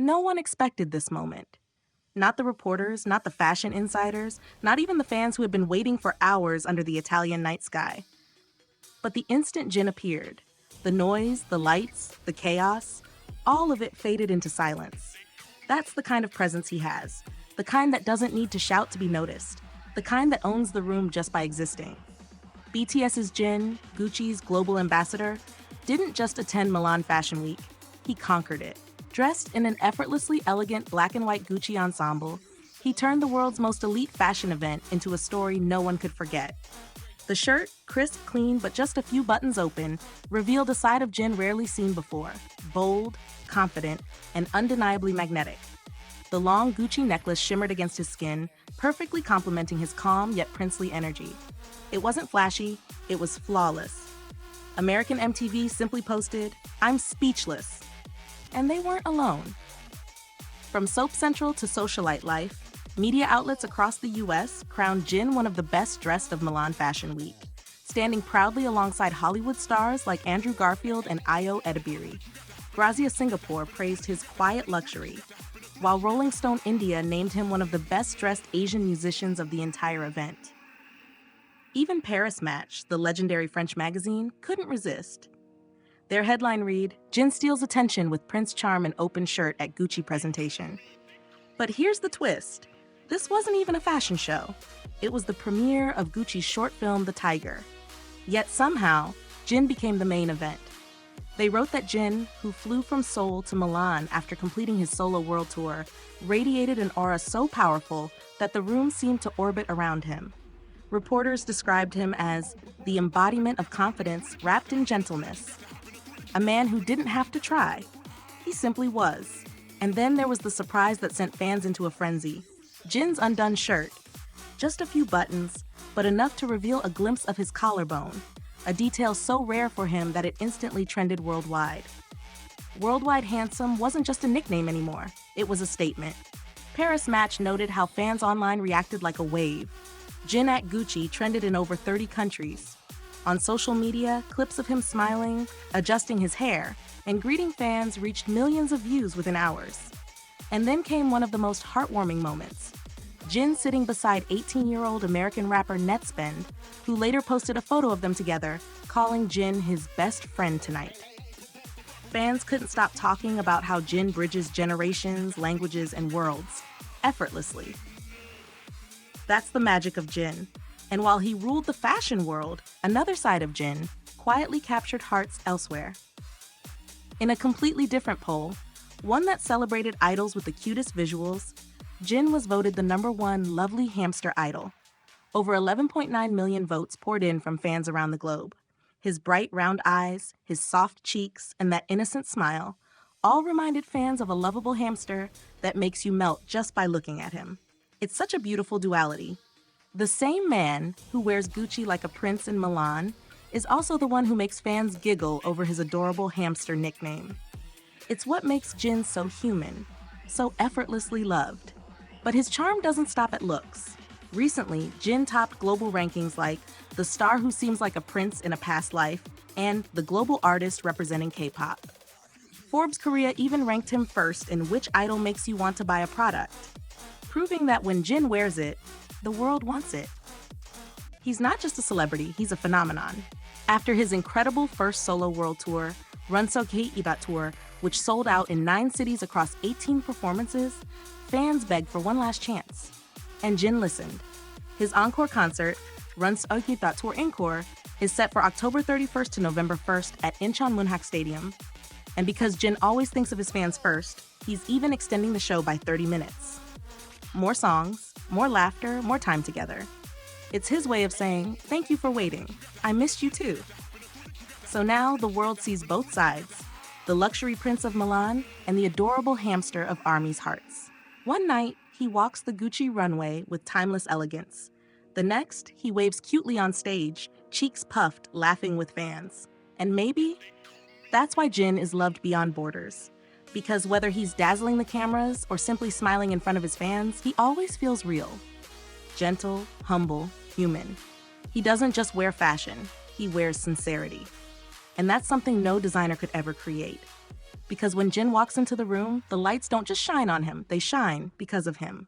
no one expected this moment. Not the reporters, not the fashion insiders, not even the fans who had been waiting for hours under the Italian night sky. But the instant Jin appeared, the noise, the lights, the chaos, all of it faded into silence. That's the kind of presence he has, the kind that doesn't need to shout to be noticed, the kind that owns the room just by existing. BTS's Jin, Gucci's global ambassador, didn't just attend Milan Fashion Week, he conquered it. Dressed in an effortlessly elegant black and white Gucci ensemble, he turned the world's most elite fashion event into a story no one could forget. The shirt, crisp, clean, but just a few buttons open, revealed a side of Jin rarely seen before, bold, confident, and undeniably magnetic. The long Gucci necklace shimmered against his skin, perfectly complementing his calm yet princely energy. It wasn't flashy, it was flawless. American MTV simply posted, "I'm speechless." And they weren't alone. From Soap Central to socialite life, media outlets across the US crowned Jin one of the best dressed of Milan Fashion Week, standing proudly alongside Hollywood stars like Andrew Garfield and Ayo Edebiri. Grazia Singapore praised his quiet luxury, while Rolling Stone India named him one of the best-dressed Asian musicians of the entire event. Even Paris Match, the legendary French magazine, couldn't resist. Their headline read, "Jin steals attention with Prince Charm and open shirt at Gucci presentation." But here's the twist. This wasn't even a fashion show. It was the premiere of Gucci's short film, The Tiger. Yet somehow, Jin became the main event. They wrote that Jin, who flew from Seoul to Milan after completing his solo world tour, radiated an aura so powerful that the room seemed to orbit around him. Reporters described him as the embodiment of confidence wrapped in gentleness. A man who didn't have to try. He simply was. And then there was the surprise that sent fans into a frenzy. Jin's undone shirt. Just a few buttons, but enough to reveal a glimpse of his collarbone, a detail so rare for him that it instantly trended worldwide. Worldwide Handsome wasn't just a nickname anymore, it was a statement. Paris Match noted how fans online reacted like a wave. Jin at Gucci trended in over 30 countries. On social media, clips of him smiling, adjusting his hair, and greeting fans reached millions of views within hours. And then came one of the most heartwarming moments. Jin sitting beside 18-year-old American rapper Netspend, who later posted a photo of them together, calling Jin his best friend tonight. Fans couldn't stop talking about how Jin bridges generations, languages, and worlds, effortlessly. That's the magic of Jin. And while he ruled the fashion world, another side of Jin quietly captured hearts elsewhere. In a completely different poll, one that celebrated idols with the cutest visuals, Jin was voted the #1 lovely hamster idol. Over 11.9 million votes poured in from fans around the globe. His bright round eyes, his soft cheeks, and that innocent smile all reminded fans of a lovable hamster that makes you melt just by looking at him. It's such a beautiful duality. The same man who wears Gucci like a prince in Milan is also the one who makes fans giggle over his adorable hamster nickname. It's what makes Jin so human, so effortlessly loved. But his charm doesn't stop at looks. Recently, Jin topped global rankings like the star who seems like a prince in a past life and the global artist representing K-pop. Forbes Korea even ranked him first in which idol makes you want to buy a product, proving that when Jin wears it, the world wants it. He's not just a celebrity, he's a phenomenon. After his incredible first solo world tour, Runway Tour, which sold out in 9 cities across 18 performances, fans begged for one last chance. And Jin listened. His encore concert, Runway Tour Encore, is set for October 31st to November 1st at Incheon Munhak Stadium. And because Jin always thinks of his fans first, he's even extending the show by 30 minutes. More songs, more laughter, more time together. It's his way of saying, thank you for waiting. I missed you too. So now the world sees both sides, the luxury prince of Milan and the adorable hamster of ARMY's hearts. One night, he walks the Gucci runway with timeless elegance. The next, he waves cutely on stage, cheeks puffed, laughing with fans. And maybe that's why Jin is loved beyond borders. Because whether he's dazzling the cameras or simply smiling in front of his fans, he always feels real. Gentle, humble, human. He doesn't just wear fashion, he wears sincerity. And that's something no designer could ever create. Because when Jin walks into the room, the lights don't just shine on him, they shine because of him.